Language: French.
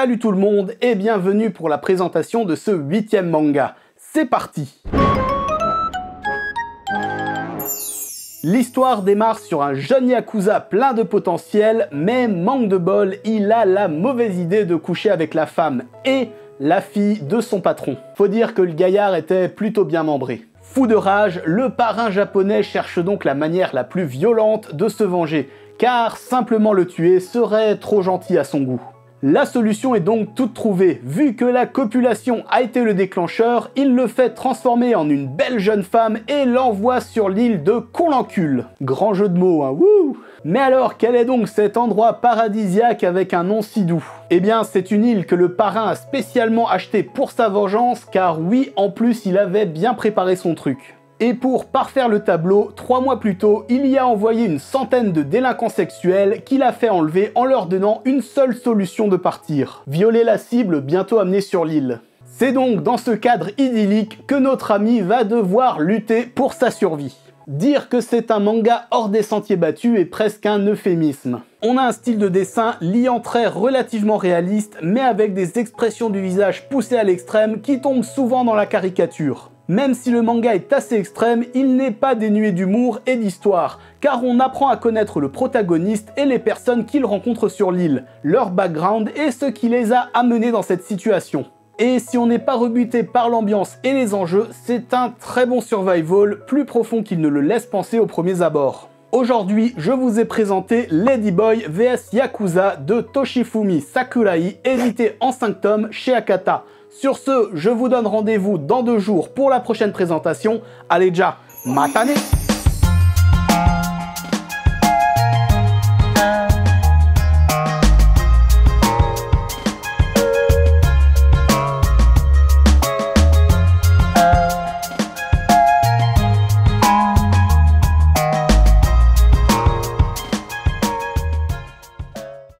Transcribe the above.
Salut tout le monde et bienvenue pour la présentation de ce 8e manga. C'est parti! L'histoire démarre sur un jeune Yakuza plein de potentiel, mais manque de bol, il a la mauvaise idée de coucher avec la femme et la fille de son patron. Faut dire que le gaillard était plutôt bien membré. Fou de rage, le parrain japonais cherche donc la manière la plus violente de se venger, car simplement le tuer serait trop gentil à son goût. La solution est donc toute trouvée. Vu que la copulation a été le déclencheur, il le fait transformer en une belle jeune femme et l'envoie sur l'île de Conlancule. Grand jeu de mots, hein, wouh! Mais alors, quel est donc cet endroit paradisiaque avec un nom si doux? Eh bien, c'est une île que le parrain a spécialement achetée pour sa vengeance, car oui, en plus, il avait bien préparé son truc. Et pour parfaire le tableau, 3 mois plus tôt, il y a envoyé une centaine de délinquants sexuels qu'il a fait enlever en leur donnant une seule solution de partir. Violer la cible bientôt amenée sur l'île. C'est donc dans ce cadre idyllique que notre ami va devoir lutter pour sa survie. Dire que c'est un manga hors des sentiers battus est presque un euphémisme. On a un style de dessin liant traits relativement réaliste, mais avec des expressions du visage poussées à l'extrême qui tombent souvent dans la caricature. Même si le manga est assez extrême, il n'est pas dénué d'humour et d'histoire, car on apprend à connaître le protagoniste et les personnes qu'il rencontre sur l'île, leur background et ce qui les a amenés dans cette situation. Et si on n'est pas rebuté par l'ambiance et les enjeux, c'est un très bon survival, plus profond qu'il ne le laisse penser aux premiers abords. Aujourd'hui, je vous ai présenté Ladyboy vs Yakuza de Toshifumi Sakurai, édité en 5 tomes chez Akata. Sur ce, je vous donne rendez-vous dans 2 jours pour la prochaine présentation. Allez déjà, matane!